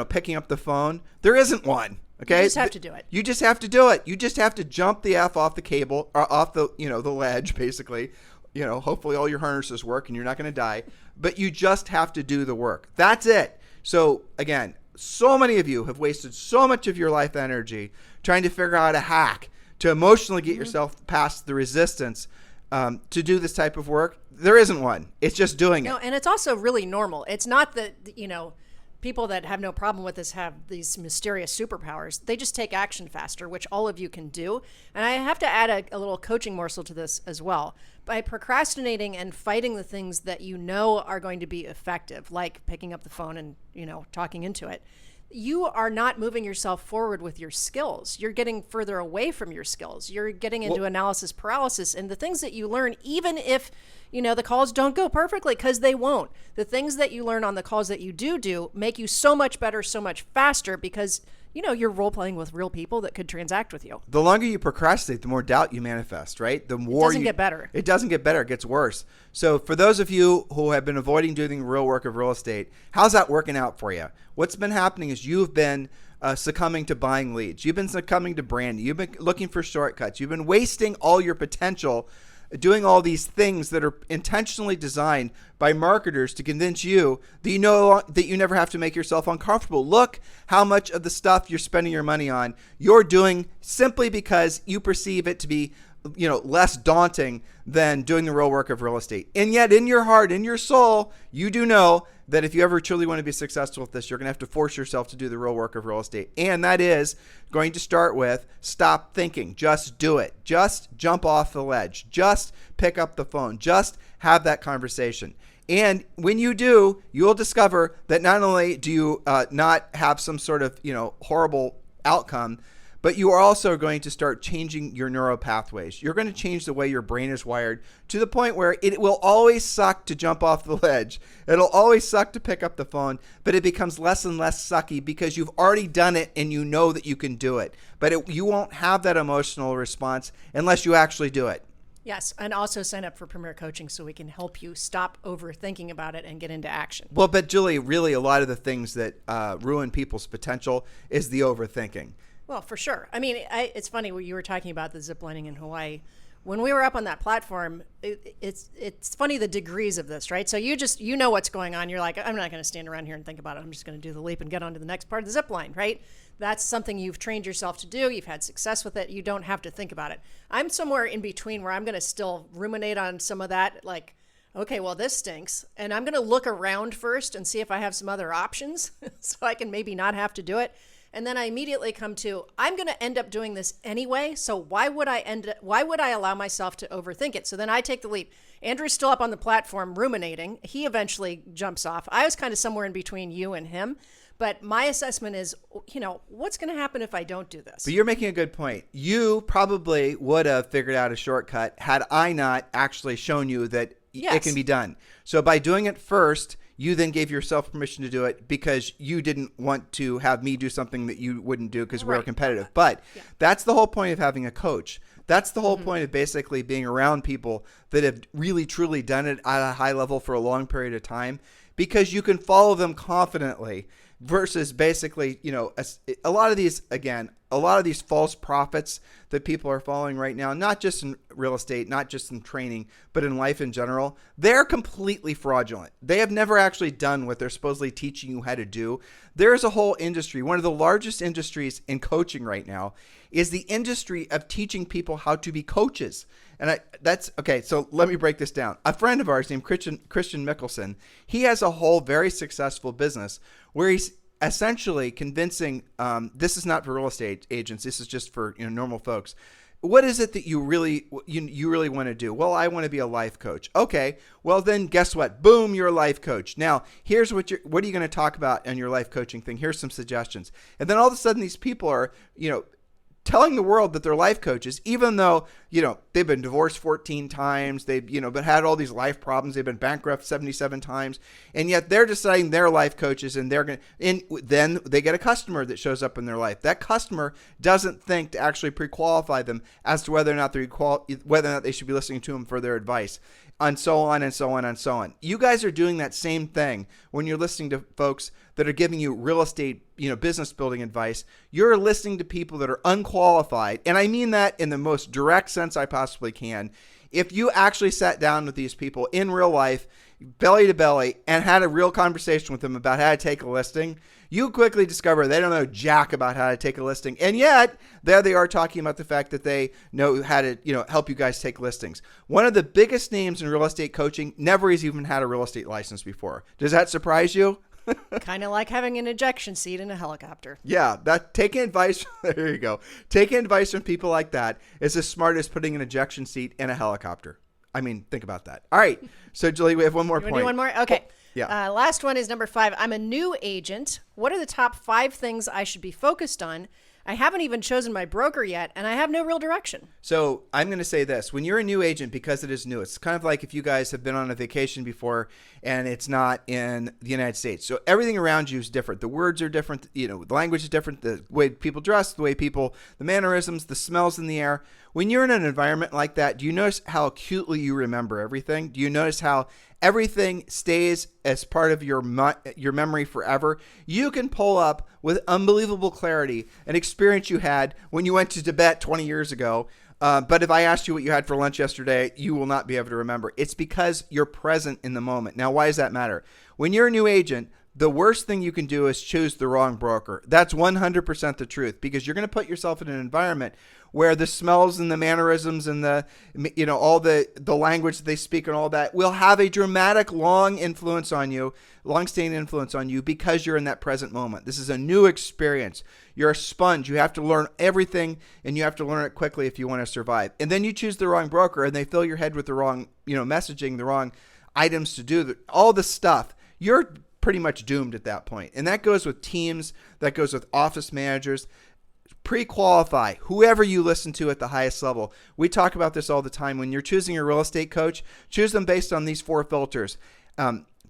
picking up the phone, there isn't one. Okay? You just have to do it. You just have to do it. You just have to jump the F off the cable, or off the the ledge, basically. Hopefully all your harnesses work and you're not going to die, but you just have to do the work. That's it. So again, so many of you have wasted so much of your life energy trying to figure out a hack to emotionally get yourself past the resistance to do this type of work. There isn't one. It's just doing it. No, and it's also really normal. It's not that, people that have no problem with this have these mysterious superpowers. They just take action faster, which all of you can do. And I have to add a little coaching morsel to this as well. By procrastinating and fighting the things that you know are going to be effective, like picking up the phone and, talking into it, you are not moving yourself forward with your skills. You're getting further away from your skills. You're getting into analysis paralysis, and the things that you learn, even if, the calls don't go perfectly, because they won't. The things that you learn on the calls that you do make you so much better, so much faster, because, you're role playing with real people that could transact with you. The longer you procrastinate, the more doubt you manifest, right? The more it doesn't get better. It doesn't get better. It gets worse. So for those of you who have been avoiding doing the real work of real estate, how's that working out for you? What's been happening is you've been succumbing to buying leads. You've been succumbing to branding. You've been looking for shortcuts. You've been wasting all your potential doing all these things that are intentionally designed by marketers to convince you that that you never have to make yourself uncomfortable. Look how much of the stuff you're spending your money on you're doing simply because you perceive it to be less daunting than doing the real work of real estate. And yet in your heart, in your soul, you do know that if you ever truly want to be successful with this, you're going to have to force yourself to do the real work of real estate. And that is going to start with stop thinking. Just do it. Just jump off the ledge. Just pick up the phone. Just have that conversation. And when you do, you'll discover that not only do you not have some sort of, horrible outcome, but you are also going to start changing your neural pathways. You're going to change the way your brain is wired to the point where it will always suck to jump off the ledge. It'll always suck to pick up the phone, but it becomes less and less sucky because you've already done it and you know that you can do it. But you won't have that emotional response unless you actually do it. Yes, and also sign up for Premier Coaching so we can help you stop overthinking about it and get into action. Well, but Julie, really a lot of the things that ruin people's potential is the overthinking. Well, for sure. I mean, it's funny when you were talking about the ziplining in Hawaii. when we were up on that platform, it's funny the degrees of this, right? So you know what's going on. You're like, I'm not going to stand around here and think about it. I'm just going to do the leap and get on to the next part of the zip line, right? That's something you've trained yourself to do. You've had success with it. You don't have to think about it. I'm somewhere in between where I'm going to still ruminate on some of that, like, okay, well, this stinks. And I'm going to look around first and see if I have some other options so I can maybe not have to do it. And then I immediately come to, I'm going to end up doing this anyway. So why would I allow myself to overthink it? So then I take the leap. Andrew's still up on the platform ruminating. He eventually jumps off. I was kind of somewhere in between you and him. But my assessment is, what's going to happen if I don't do this? But you're making a good point. You probably would have figured out a shortcut had I not actually shown you that it can be done. So by doing it first, you then gave yourself permission to do it because you didn't want to have me do something that you wouldn't do because we're competitive. But that's the whole point of having a coach. That's the whole point of basically being around people that have really, truly done it at a high level for a long period of time, because you can follow them confidently versus basically, a lot of these false prophets that people are following right now, not just in real estate, not just in training, but in life in general, they're completely fraudulent. They have never actually done what they're supposedly teaching you how to do. There's a whole industry. One of the largest industries in coaching right now is the industry of teaching people how to be coaches. And that's okay. So let me break this down. A friend of ours named Christian Mickelson, he has a whole very successful business where he's essentially convincing, this is not for real estate agents. This is just for normal folks. What is it that you really want to do? Well, I want to be a life coach. Okay. Well, then guess what? Boom, you're a life coach. Now, here's what are you going to talk about in your life coaching thing? Here's some suggestions. And then all of a sudden these people are, telling the world that they're life coaches, even though, they've been divorced 14 times. They've, but had all these life problems. They've been bankrupt 77 times. And yet they're deciding they're life coaches, and then they get a customer that shows up in their life. That customer doesn't think to actually pre-qualify them as to whether or not they should be listening to them for their advice, and so on and so on and so on. You guys are doing that same thing when you're listening to folks that are giving you real estate, business building advice. You're listening to people that are unqualified. And I mean that in the most direct sense I possibly can. If you actually sat down with these people in real life, belly to belly, and had a real conversation with them about how to take a listing, you quickly discover they don't know jack about how to take a listing. And yet there they are talking about the fact that they know how to, help you guys take listings. One of the biggest names in real estate coaching never has even had a real estate license before. Does that surprise you? Kind of like having an ejection seat in a helicopter. Yeah, taking advice. There you go. Taking advice from people like that is as smart as putting an ejection seat in a helicopter. I mean, think about that. All right. So, Julie, we have one more point. Do one more? Okay. Yeah. Last one is number 5. I'm a new agent. What are the top 5 things I should be focused on? I haven't even chosen my broker yet, and I have no real direction. So I'm going to say this. When you're a new agent, because it is new, it's kind of like if you guys have been on a vacation before and it's not in the United States. So everything around you is different. The words are different. The language is different. The way people dress, the mannerisms, the smells in the air. When you're in an environment like that, do you notice how acutely you remember everything? Do you notice how everything stays as part of your memory forever? You can pull up with unbelievable clarity an experience you had when you went to Tibet 20 years ago. But if I asked you what you had for lunch yesterday, you will not be able to remember. It's because you're present in the moment. Now, why does that matter? When you're a new agent, the worst thing you can do is choose the wrong broker. That's 100% the truth, because you're going to put yourself in an environment where the smells and the mannerisms and the, all the language that they speak and all that will have a dramatic, long-standing influence on you because you're in that present moment. This is a new experience. You're a sponge. You have to learn everything, and you have to learn it quickly if you want to survive. And then you choose the wrong broker, and they fill your head with the wrong, messaging, the wrong items to do, all the stuff. You're pretty much doomed at that point. And that goes with teams. That goes with office managers. Pre-qualify whoever you listen to at the highest level. We talk about this all the time. When you're choosing a real estate coach, choose them based on these 4 filters.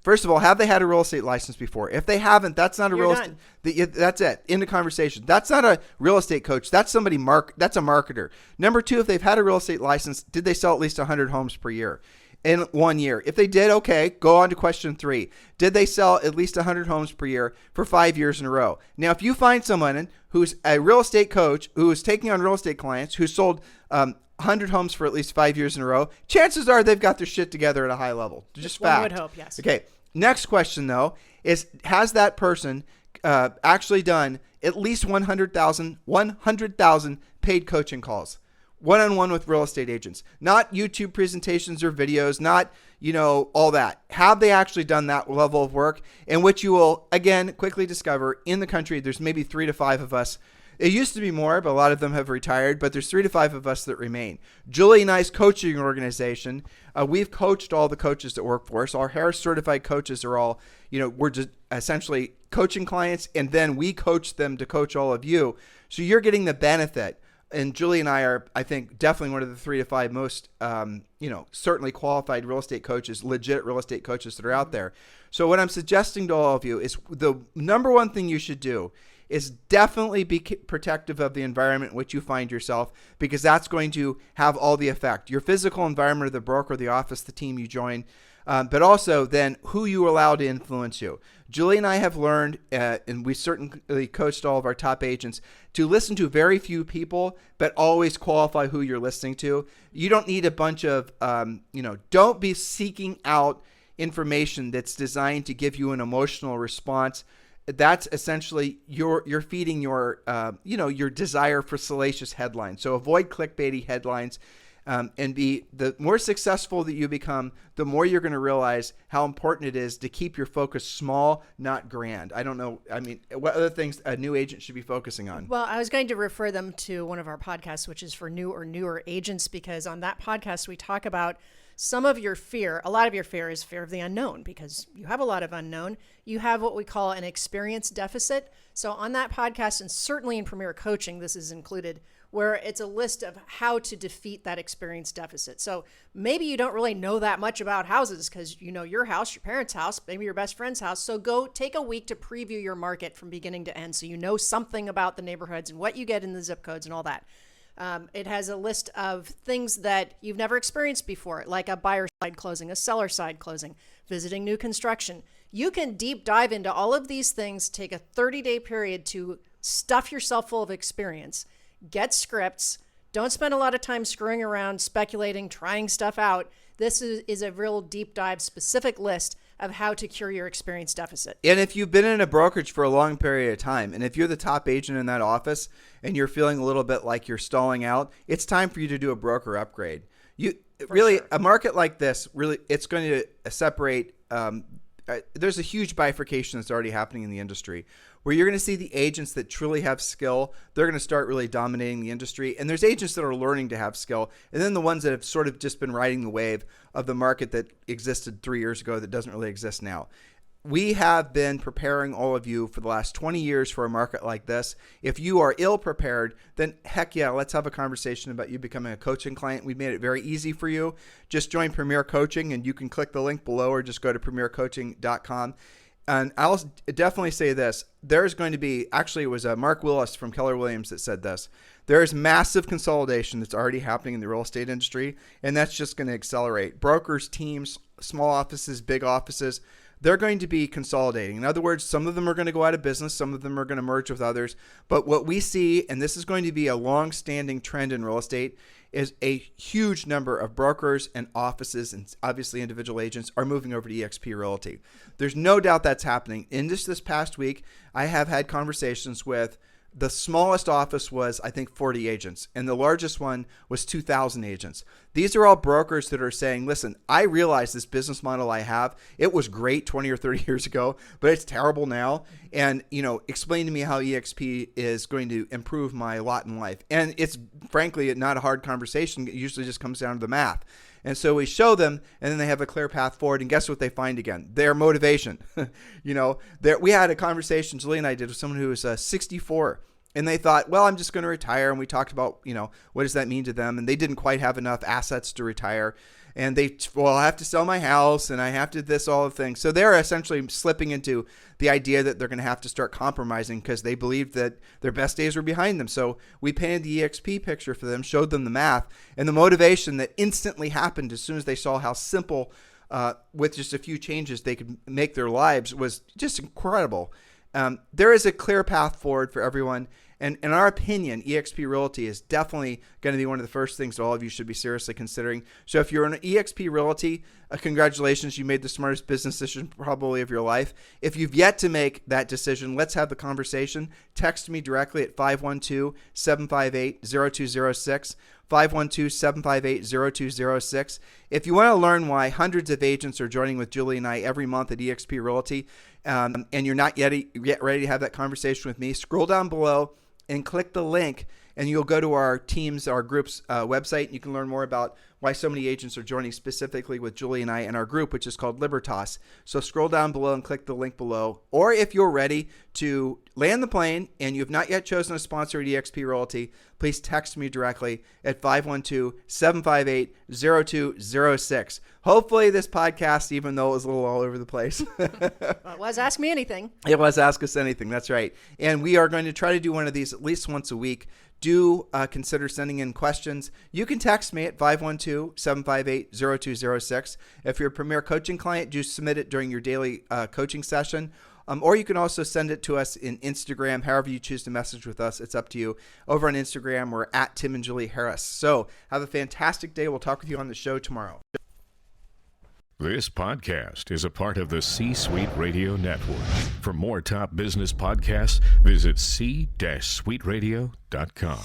First of all, have they had a real estate license before? If they haven't, that's not a real estate. That's it. End of conversation. That's not a real estate coach. That's somebody that's a marketer. Number 2, if they've had a real estate license, did they sell at least 100 homes per year? In 1 year. If they did, okay, go on to question 3. Did they sell at least 100 homes per year for 5 years in a row? Now, if you find someone who's a real estate coach, who is taking on real estate clients, who sold 100 homes for at least 5 years in a row, chances are they've got their shit together at a high level. Just fact. One would hope, yes. Okay. Next question, though, is has that person actually done at least 100,000 paid coaching calls, one-on-one with real estate agents, not YouTube presentations or videos, not, all that. Have they actually done that level of work? In which you will, again, quickly discover in the country, there's maybe 3 to 5 of us. It used to be more, but a lot of them have retired, but there's 3 to 5 of us that remain. Julie and I's coaching organization, we've coached all the coaches that work for us. Our Harris certified coaches are all, we're just essentially coaching clients, and then we coach them to coach all of you. So you're getting the benefit. And Julie and I are, I think, definitely one of the 3 to 5 most, certainly qualified real estate coaches, legit real estate coaches that are out there. So what I'm suggesting to all of you is the number one thing you should do is definitely be protective of the environment in which you find yourself, because that's going to have all the effect. Your physical environment of the broker, the office, the team you join, but also then who you allow to influence you. Julie and I have learned, and we certainly coached all of our top agents, to listen to very few people, but always qualify who you're listening to. You don't need a bunch of, don't be seeking out information that's designed to give you an emotional response. That's essentially you're feeding your desire for salacious headlines. So avoid clickbaity headlines, and the more successful that you become, the more you're going to realize how important it is to keep your focus small, not grand. I don't know. I mean, what other things a new agent should be focusing on? Well, I was going to refer them to one of our podcasts, which is for new or newer agents, because on that podcast, we talk about some of your fear. A lot of your fear is fear of the unknown, because you have a lot of unknown. You have what we call an experience deficit. So on that podcast, and certainly in Premier Coaching, this is included, where it's a list of how to defeat that experience deficit. So maybe you don't really know that much about houses because you know your house, your parents' house, maybe your best friend's house. So go take a week to preview your market from beginning to end so you know something about the neighborhoods and what you get in the zip codes and all that. It has a list of things that you've never experienced before, like a buyer side closing, a seller side closing, visiting new construction. You can deep dive into all of these things, take a 30-day period to stuff yourself full of experience, get scripts, don't spend a lot of time screwing around, speculating, trying stuff out. This is a real deep dive specific list of how to cure your experience deficit. And if you've been in a brokerage for a long period of time, and if you're the top agent in that office and you're feeling a little bit like you're stalling out, it's time for you to do a broker upgrade. A market like this, really, it's going to separate. There's a huge bifurcation that's already happening in the industry where you're going to see the agents that truly have skill. They're going to start really dominating the industry. And there's agents that are learning to have skill. And then the ones that have sort of just been riding the wave of the market that existed 3 years ago that doesn't really exist now. We have been preparing all of you for the last 20 years for a market like this. If you are ill prepared, then heck yeah, let's have a conversation about you becoming a coaching client. We've made it very easy for you. Just join Premier Coaching, and you can click the link below or just go to premiercoaching.com. And I'll definitely say this. There's going to be, actually it was Mark Willis from Keller Williams that said this. There is massive consolidation that's already happening in the real estate industry, and that's just going to accelerate. Brokers, teams, small offices, big offices, they're going to be consolidating. In other words, some of them are going to go out of business. Some of them are going to merge with others. But what we see, and this is going to be a long-standing trend in real estate, is a huge number of brokers and offices and obviously individual agents are moving over to eXp Realty. There's no doubt that's happening. In just this past week, I have had conversations with the smallest office was, I think, 40 agents, and the largest one was 2,000 agents. These are all brokers that are saying, listen, I realize this business model I have, it was great 20 or 30 years ago, but it's terrible now. And, explain to me how eXp is going to improve my lot in life. And it's frankly not a hard conversation. It usually just comes down to the math. And so we show them, and then they have a clear path forward. And guess what they find again? Their motivation. We had a conversation, Julie and I did, with someone who was 64. And they thought, well, I'm just going to retire. And we talked about, what does that mean to them? And they didn't quite have enough assets to retire. And I have to sell my house and I have to this, all the things. So they're essentially slipping into the idea that they're going to have to start compromising because they believed that their best days were behind them. So we painted the EXP picture for them, showed them the math and the motivation that instantly happened as soon as they saw how simple, with just a few changes, they could make their lives was just incredible. There is a clear path forward for everyone. And in our opinion, eXp Realty is definitely going to be one of the first things that all of you should be seriously considering. So if you're in eXp Realty, congratulations, you made the smartest business decision probably of your life. If you've yet to make that decision, let's have the conversation. Text me directly at 512-758-0206. 512-758-0206. If you want to learn why hundreds of agents are joining with Julie and I every month at eXp Realty, and you're not yet ready to have that conversation with me, scroll down below and click the link, and you'll go to our group's website. You can learn more about why so many agents are joining specifically with Julie and I in our group, which is called Libertas. So scroll down below and click the link below. Or if you're ready to land the plane and you have not yet chosen a sponsor at eXp Realty, please text me directly at 512-758-0206. Hopefully this podcast, even though it was a little all over the place. It was Ask Me Anything. It was Ask Us Anything. That's right. And we are going to try to do one of these at least once a week. Do consider sending in questions. You can text me at 512-758-0206. If you're a Premier Coaching client, do submit it during your daily coaching session. Or you can also send it to us in Instagram, however you choose to message with us. It's up to you. Over on Instagram, we're at Tim and Julie Harris. So have a fantastic day. We'll talk with you on the show tomorrow. This podcast is a part of the C-Suite Radio Network. For more top business podcasts, visit c-suiteradio.com.